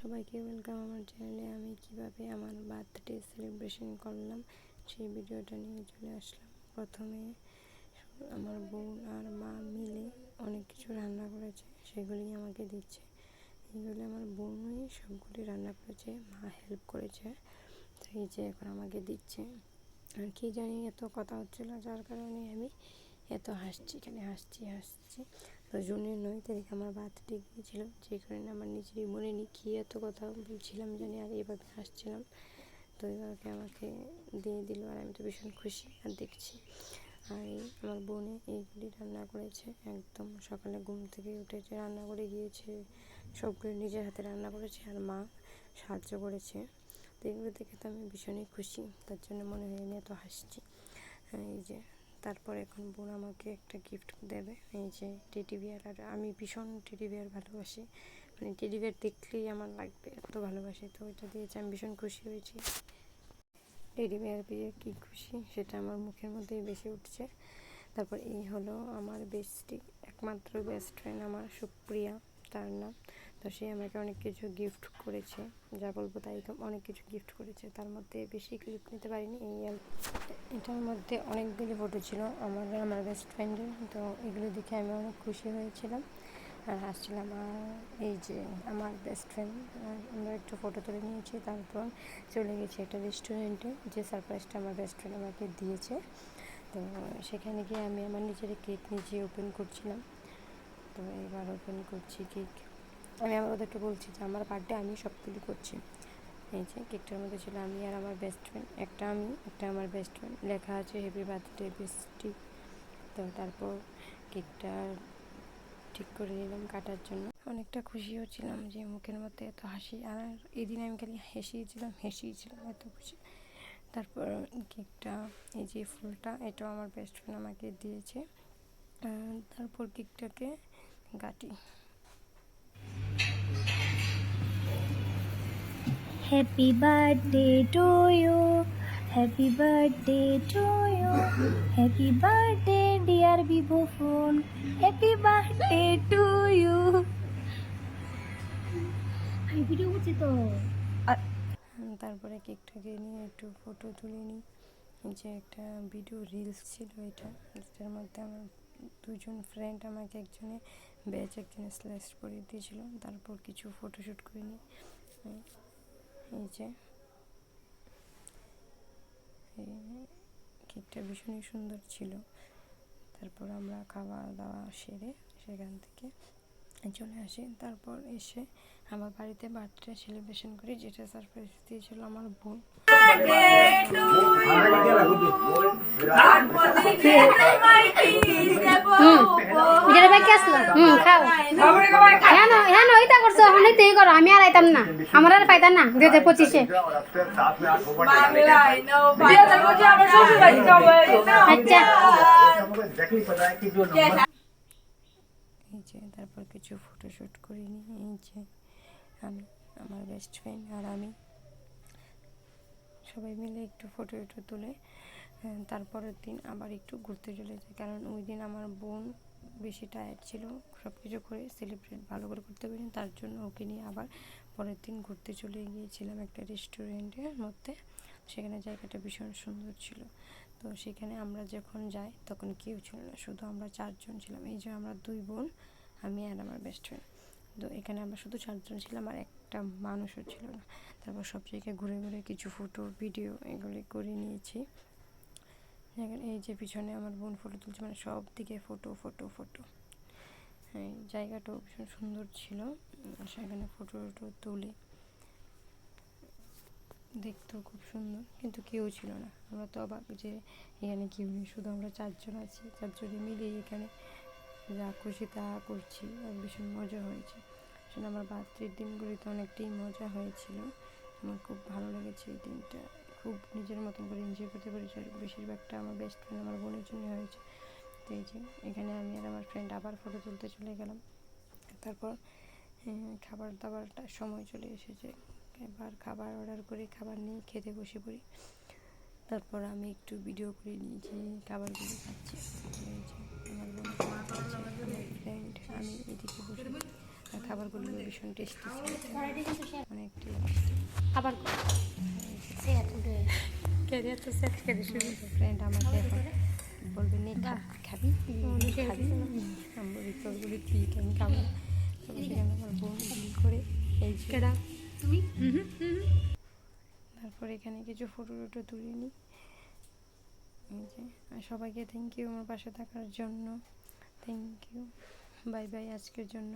সবাইকে ওয়েলকাম আমার চ্যানেলে। আমি কিভাবে আমার বার্থডে সেলিব্রেশন করলাম সেই ভিডিওটা নিয়ে চলে আসলাম। প্রথমে আমার বোন আর মা মিলে অনেক কিছু রান্না করেছে, সেগুলি আমাকে দিচ্ছে। এইগুলি আমার বোনই সবগুলি রান্না করেছে, মা হেল্প করেছে, তো এই যে এখন আমাকে দিচ্ছে। আর কি জানি এত কথা হচ্ছিল, যার কারণে আমি এত হাসছি, এখানে হাসছি। তো জুনের 9 তারিখ আমার বার্থডে গিয়েছিল, যে কারণে আমার নিজেরই মনে নেই কী এত কথা বলছিলাম জানি, আর এইভাবে হাসছিলাম। তো এইভাবে আমাকে দিয়ে দিল, আর আমি তো ভীষণ খুশি। আর দেখছি আর আমার বোনে এইগুলি রান্না করেছে, একদম সকালে ঘুম থেকে উঠেছে, রান্না করে গিয়েছে, সবগুলো নিজের হাতে রান্না করেছে, আর মা সাহায্য করেছে। তো এগুলো দেখে তো আমি ভীষণই খুশি, তার জন্য মনে হয় আমি এত হাসছি। এই যে তারপর এখন বোন আমাকে একটা গিফট দেবে, এই যে টেডি বিয়ার। আর আমি ভীষণ টেডি বিয়ার ভালোবাসি, মানে টেডি বিয়ার দেখলেই আমার লাগবে, এত ভালোবাসি। তো ওইটা দিয়েছে, আমি ভীষণ খুশি হয়েছি। টেডি বিয়ার পেয়ে কী খুশি সেটা আমার মুখের মধ্যেই বেশি উঠছে। তারপর এই হলো আমার বেস্টি, একমাত্র বেস্ট ফ্রেন্ড আমার, সুপ্রিয়া তার নাম। তো সে আমাকে অনেক কিছু গিফট করেছে, যা বলবো তাই অনেক কিছু গিফট করেছে। তার মধ্যে বেশি গিফট নিতে পারিনি, এটার মধ্যে অনেকগুলি ফটো ছিল আমার বেস্ট ফ্রেন্ডের। তো এগুলো দেখে আমি অনেক খুশি হয়েছিলাম আর হাসছিলাম। আর এই যে আমার বেস্ট ফ্রেন্ড, আমরা একটু ফটো তুলে নিয়েছি, তারপর চলে গেছি একটা রেস্টুরেন্টে, যে সারপ্রাইজটা আমার বেস্ট ফ্রেন্ড আমাকে দিয়েছে। তো সেখানে গিয়ে আমি আমার নিজের কেক নিজে ওপেন করছিলাম। তো এবার ওপেন করছি কেক, আমি ওদেরকে বলছি যে আমার বার্থডে আমি সবগুলি করছি। এই যে কেকটার মধ্যে ছিল আমি আর আমার বেস্ট ফ্রেন্ড, একটা আমি একটা আমার বেস্ট ফ্রেন্ড, লেখা আছে হ্যাপি বার্থডে বেস্টি। তো তারপর কেকটা ঠিক করে নিলাম কাটার জন্য। অনেকটা খুশিও ছিলাম যে মুখের মধ্যে এত হাসি, আর এই দিন আমি খালি হেসেইছিলাম, এত খুশি। তারপর কেকটা, এই যে ফুলটা, এটাও আমার বেস্ট ফ্রেন্ড আমাকে দিয়েছে। তারপর কেকটাকে কাটি। Happy birthday to you, happy birthday to you, happy birthday dear Vivo phone, happy birthday to you. আমি ভিডিও করছি তো। তারপরে কেকটাকে নিয়ে একটু ফটো তুলে নিই। যে একটা ভিডিও রিলস ছিল এটা, যেটার মধ্যে আমার দুজন ফ্রেন্ড আমাকে একজনে ব্যাচ একজনে স্ল্যাশ করে দিয়েছিল। তারপর কিছু ফটোশ্যুট করে নিই। এই যে কেকটা ভীষণই সুন্দর ছিল। তারপর আমরা খাওয়া দাওয়া সেরে সেখান থেকে চলে আসি। তারপর এসে আমার বাড়িতে বার্থডে সেলিব্রেশন করি, যেটা সারপ্রাইজ দিয়েছিল আমার বোন। আমি আর আইতাম না, আমার আর পাইতাম না 2025-এ। আচ্ছা, এই যে তারপর কিছু ফটোশ্যুট করে নিই। এই যে আমি, আমার বেস্ট ফ্রেন্ড আর আমি সবাই মিলে একটু ফটো তুলে তারপরের দিন আবার একটু ঘুরতে চলে যাই, কারণ ওই দিন আমার বোন বেশি টায়ার্ড ছিল, সব কিছু করে সেলিব্রেট ভালো করে করতে পারিনি, তার জন্য ওকে নিয়ে আবার পরের দিন ঘুরতে চলে গিয়েছিলাম একটা রেস্টুরেন্টের মধ্যে। সেখানে জায়গাটা ভীষণ সুন্দর ছিল। তো সেখানে আমরা যখন যাই তখন কেউ ছিল না, শুধু আমরা 4 জন ছিলাম। এই যে আমরা 2 বোন, আমি আর আমার বেস্ট ফ্রেন্ড। তো এখানে আমরা শুধু 4 জন ছিলাম, আর একটা মানুষও ছিল না। তারপর সব জায়গায় ঘুরে ঘুরে কিছু ফটো ভিডিও এগুলি করে নিয়েছি। এই যে পিছনে আমার বোন ফটো তুলছে, মানে সব দিকে ফটো। এই জায়গাটাও ভীষণ সুন্দর ছিল, সেখানে ফটো তুলে দেখতেও খুব সুন্দর, কিন্তু কেউ ছিল না। আমরা তো অবাক যে এখানে কেউ নেই, শুধু আমরা 4 জন আছি, 4 জনে মিলেই এখানে যা খুশি তা করছি, আর ভীষণ মজা হয়েছে। আসলে আমার বার্থডের দিনগুলিতে অনেকটাই মজা হয়েছিল, আমার খুব ভালো লেগেছে এই দিনটা, খুব নিজের মতন করে এনজয় করতে পেরেছি। বেশিরভাগটা আমার বেস্ট ফ্রেন্ড আমার বোনের জন্য হয়েছে। তো এই যে এখানে আমি আর আমার ফ্রেন্ড আবার ফটো তুলতে চলে গেলাম। তারপর খাবার দাবারটা সময় চলে এসেছে, এবার খাবার অর্ডার করে খাবার নিয়ে খেতে বসে পড়ি। তারপর আমি একটু ভিডিও করে নিয়েছি খাবারগুলো খাচ্ছি। এই যে আমার বোন আমার ফ্রেন্ড, আমি এদিকে বসে আর খাবারগুলো ভীষণ টেস্টি ছিল, অনেক টেস্টি। আবার ক্যারিয়ার তো সেট করে শুরু। ফ্রেন্ড আমাকে এখন বলবে নে খাবি খাবি, আমি বলি তোর বলি ঠিক আমি খাবো না। তবে সেখানে আমার বোন ভুল করে এই যে কেডা তুমি? তারপর এখানে কিছু ফটো টটো তুলে নিই। এই যে আর সবাইকে থ্যাংক ইউ আমার পাশে থাকার জন্য, থ্যাংক ইউ, বাই বাই আজকের জন্য।